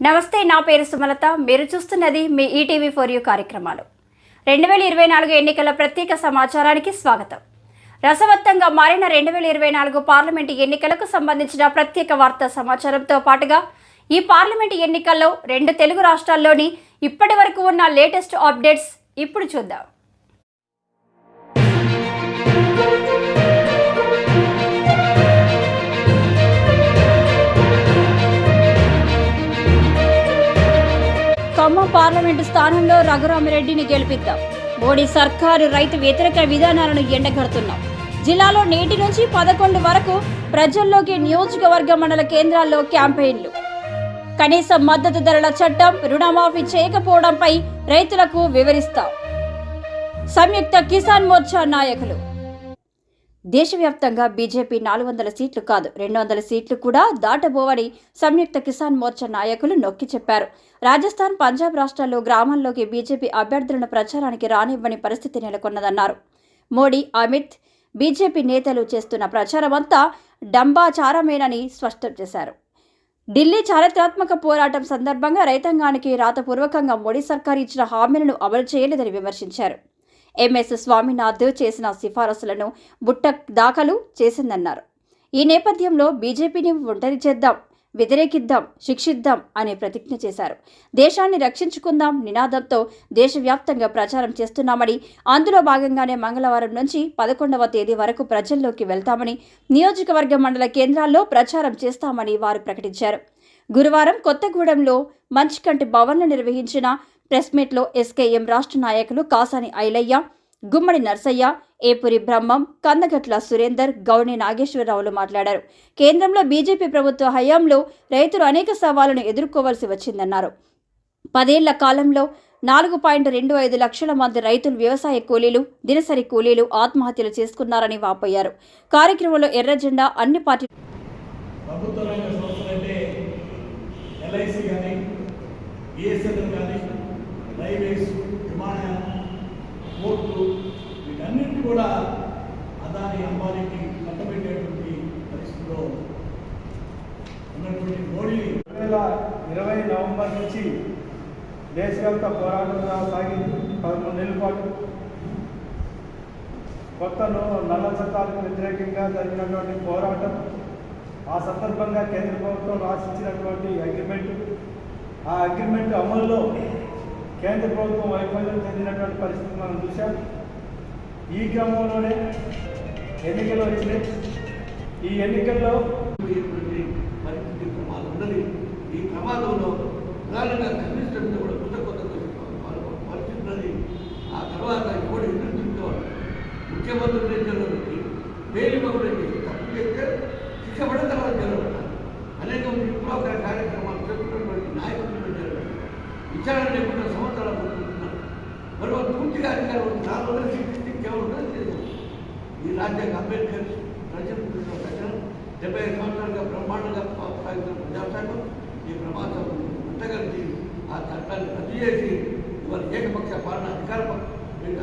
నమస్తే, నా పేరు సుమలత. మీరు చూస్తున్నది మీ ఈటీవీ ఫర్ యూ కార్యక్రమాలు. 2024 ఎన్నికల ప్రత్యేక సమాచారానికి స్వాగతం. రసవత్తంగా మారిన 2024 పార్లమెంటు ఎన్నికలకు సంబంధించిన ప్రత్యేక వార్తా సమాచారంతో పాటుగా ఈ పార్లమెంటు ఎన్నికల్లో 2 తెలుగు రాష్ట్రాల్లోని ఇప్పటి వరకు ఉన్న లేటెస్ట్ అప్డేట్స్ ఇప్పుడు చూద్దాం. ఖమ్మం పార్లమెంటు స్థానంలో రఘురామిరెడ్డిని గెలిపిద్దాం. మోడీ సర్కారు రైతు వ్యతిరేక విధానాలను ఎండగడుతున్నాం. జిల్లాలో నేటి నుంచి 11 వరకు ప్రజల్లోకి నియోజకవర్గ మండల కేంద్రాల్లో క్యాంపెయిన్లు. కనీస మద్దతు ధరల చట్టం రుణమాఫీ చేయకపోవడంపై రైతులకు వివరిస్తాం. సంయుక్త కిసాన్ మోర్చా నాయకులు. దేశవ్యాప్తంగా బీజేపీ 400 సీట్లు కాదు 200 సీట్లు కూడా దాటబోవని సంయుక్త కిసాన్ మోర్చా నాయకులు నొక్కి చెప్పారు. రాజస్థాన్, పంజాబ్ రాష్ట్రాల్లో గ్రామాల్లోకి బీజేపీ అభ్యర్థులను ప్రచారానికి రానివ్వని పరిస్థితి నెలకొన్నదన్నారు. మోడీ, అమిత్, బీజేపీ నేతలు చేస్తున్న ప్రచారమంతా డంబాచారమేనని స్పష్టం చేశారు. ఢిల్లీ చారిత్రాత్మక పోరాటం సందర్భంగా రైతాంగానికి రాతపూర్వకంగా మోడీ సర్కారు ఇచ్చిన హామీలను అమలు చేయలేదని విమర్శించారు. ఎంఎస్ స్వామినాథ్ చేసిన సిఫారసులను బుట్ట దాఖలు చేసిందన్నారు. ఈ నేపథ్యంలో బీజేపీని ఒంటరి చేద్దాం, వ్యతిరేకిద్దాం, శిక్షిద్దాం అనే ప్రతిజ్ఞ చేశారు. దేశాన్ని రక్షించుకుందాం నినాదంతో దేశవ్యాప్తంగా ప్రచారం చేస్తున్నామని, అందులో భాగంగానే మంగళవారం నుంచి 11వ తేదీ వరకు ప్రజల్లోకి వెళ్తామని, నియోజకవర్గ మండల కేంద్రాల్లో ప్రచారం చేస్తామని వారు ప్రకటించారు. గురువారం కొత్తగూడెంలో మంచికంటి భవన్లో నిర్వహించిన ప్రెస్ మీట్లో ఎస్కేఎం రాష్ట్ర నాయకులు కాసాని ఐలయ్య, గుమ్మడి నర్సయ్య, ఏపురి బ్రహ్మం, కందగట్ల సురేందర్, గౌని నాగేశ్వరరావులు మాట్లాడారు. కేంద్రంలో బీజేపీ ప్రభుత్వ హయాంలో రైతులు అనేక సవాళ్లను ఎదుర్కోవాల్సి వచ్చిందన్నారు. 10 ఏళ్ల కాలంలో 4.25 లక్షల మంది రైతులు, వ్యవసాయ కూలీలు, దినసరి కూలీలు ఆత్మహత్యలు చేసుకున్నారని వాపోయారు. కార్యక్రమంలో ఎర్ర జెండా అన్ని పార్టీ రైల్వేస్, విమానయానం, పోర్టులు వీటన్నింటినీ కూడా అదాని, అంబానీకి కట్టబెట్టేటువంటి పరిస్థితిలో ఉన్నటువంటి మోడీ 2020 నవంబర్ నుంచి దేశవ్యాప్త పోరాటం సాగింది. 11 నెలల పాటు కొత్త నల్ల చట్టాలకు వ్యతిరేకంగా జరిగినటువంటి పోరాటం, ఆ సందర్భంగా కేంద్ర ప్రభుత్వం రాసిచ్చినటువంటి ఆ అగ్రిమెంట్ అమల్లో కేంద్ర ప్రభుత్వం వైఫల్యం చెందినటువంటి పరిస్థితి మనం చూసాం. ఈ క్రమంలోనే ఎన్నికలు వచ్చినాయి. ఈ ఎన్నికల్లో పరిస్థితి ప్రమాదం ఉన్నది. ఈ ప్రమాదంలో ప్రధానంగా కమ్యూనిస్ట్ కూడా కొత్త పరిస్థితున్నది. ఆ తర్వాత ఎవడు ఎదురు చూసేవాడు ముఖ్యమంత్రి జరుగుతుంది, పేలిమగుడు చేసి తప్పు చేస్తే శిక్ష పడిన తర్వాత జరగబడాలి. అనేక విప్లవకర కార్యక్రమాలు చేస్తున్నటువంటి నాయకులు విచారణ లేకుండా సంవత్సరాలు పొందుతున్నారు. మరి వాళ్ళు పూర్తిగా అధికారం 400 సీట్లు కేవలం లేదు. ఈ రాజ్యాంగ అంబేద్కర్ రచన 75 సంవత్సరాలుగా బ్రహ్మాండంగా సాగుతున్న ప్రజాస్వామ్యం ఈ ప్రమాదం అంతగలిసి ఆ చట్టాన్ని రద్దు చేసి ఇవాళ ఏకపక్ష పాలన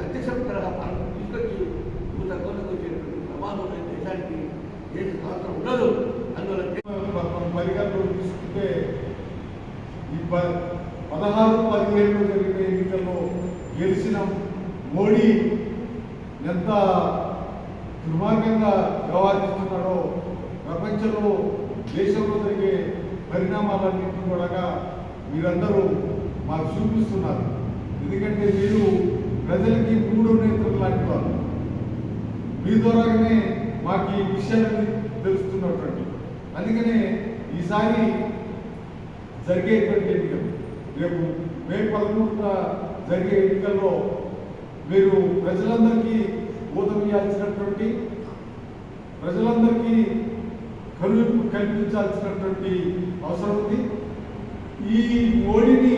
అధ్యక్ష తరహా పాలన తీసుకొచ్చి వచ్చేటువంటి ప్రమాదం దేశానికి దేశ స్వాతంత్రం ఉండదు. అందువల్ల పరిగణలో తీసుకుంటే ఈ 16-17 జరిగిన ఎన్నికల్లో గెలిచిన మోడీ ఎంత దుర్మార్గంగా వ్యవహరిస్తున్నాడో ప్రపంచంలో, దేశంలో జరిగే పరిణామాలన్నింటినీ కూడా మీరందరూ మాకు చూపిస్తున్నారు. ఎందుకంటే మీరు ప్రజలకి 3 నేతలు లాంటి వారు. మీ ద్వారానే మాకు ఈ విషయాన్ని తెలుస్తున్నటువంటి. అందుకనే ఈసారి జరిగేటువంటి ఎన్నికలు, రేపు మే 13న జరిగే ఎన్నికల్లో మీరు ప్రజలందరికీ ఊతమియాల్సినటువంటి, ప్రజలందరికీ కనువిప్పు కల్పించాల్సినటువంటి అవసరం ఉంది. ఈ మోడీని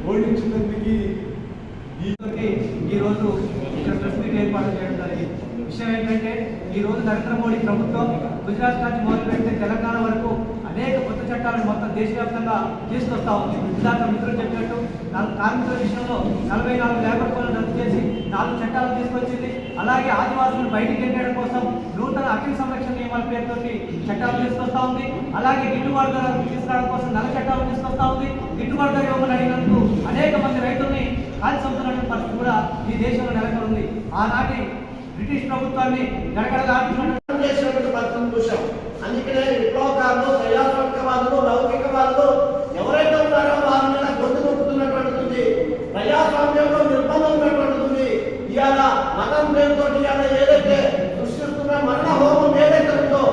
ఓడించినందుకు ఈరోజు ఇక్కడ ప్రెస్ మీట్ ఏర్పాటు చేయడం జరిగింది. విషయం ఏంటంటే ఈరోజు నరేంద్ర మోడీ ప్రభుత్వం గుజరాత్ నుంచి మొదలు పెడితే తెలంగాణ వరకు అనేక కొత్త చట్టాలను మొత్తం దేశవ్యాప్తంగా తీసుకొస్తా ఉంది. ఇందాక మిత్రులు చెప్పినట్టు కార్మికుల విషయంలో 44 లేబర్ కోడ్లను రద్దు చేసి 4 చట్టాలను తీసుకొచ్చింది. అలాగే ఆదివాసులను బయటికి వెళ్ళడం కోసం నూతన అఖిల సంరక్షణ నియమాల పేరుతో చట్టాలు తీసుకొస్తా ఉంది. అలాగే గిట్టుబాటు ధరలు తీసుకురావడం కోసం నల్ల చట్టాలు తీసుకొస్తా ఉంది. గిట్టుబాటు ధర ఇవ్వమని అడిగినందుకు అనేక మంది రైతుల్ని కాల్చవుతున్నటువంటి పరిస్థితి కూడా ఈ దేశంలో నెలకొని ఉంది. ఆనాటి బ్రిటిష్ ప్రభుత్వాన్ని చేసినటువంటి పరిస్థితులు చూసాం. అందుకనే విప్లవకారులు, ప్రజాస్వామికవాదులు, లౌకికవాదులు ఎవరైతే ఉన్నారో వారి మీద గొంతు నొక్కుతున్నటువంటిది, ప్రజాస్వామ్యంలో నిర్బంధం ఉన్నటువంటిది. ఇవాళ మతం పేరుతో ఇవాళ ఏదైతే సృష్టిస్తున్న మరణ హోమం ఏదైతే ఉందో,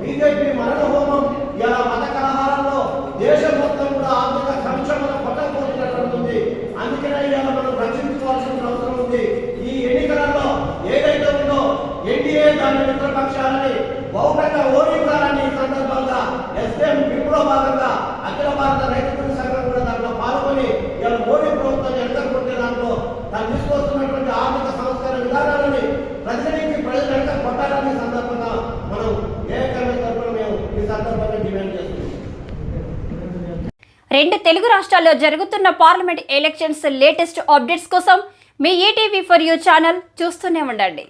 బీజేపీ మరణ హోమం ఇవాళ మత కలహారంలో దేశం మొత్తం కూడా ఆర్థిక సంక్షోభం పట్టకపోతున్నటువంటిది. అందుకనే ఇవాళ మనం రక్షించుకోవాల్సిన అవసరం ఉంది. ఈ ఎన్నికలలో ఏదైతే ఉందో ఎన్డీఏ దాని మిత్రపక్షాలని బహుళంగా ఓడించాలని ఈ సందర్భంగా ఎస్ఎం విప్లవ భాగంగా అఖిల భారత రైతు కూలీ సంఘం కూడా దాంట్లో పాల్గొని ఇవాళ మోడీ ప్రభుత్వాన్ని ఎడగొట్టే దాంట్లో దాన్ని తీసుకొస్తున్నటువంటి ఆర్థిక సంస్కరణ విధానాలని ప్రజలకి ప్రజలు ఎడగ కొట్టాలని సందర్భంగా మనం ఏకమైన తరపున మేము ఈ సందర్భంగా డిమాండ్ చేస్తున్నాం. 2 తెలుగు రాష్ట్రాల్లో జరుగుతున్న పార్లమెంట్ ఎలక్షన్స్ లేటెస్ట్ అప్డేట్స్ కోసం మీ ఈటీవీ ఫర్ యూ ఛానల్ చూస్తూనే ఉండండి.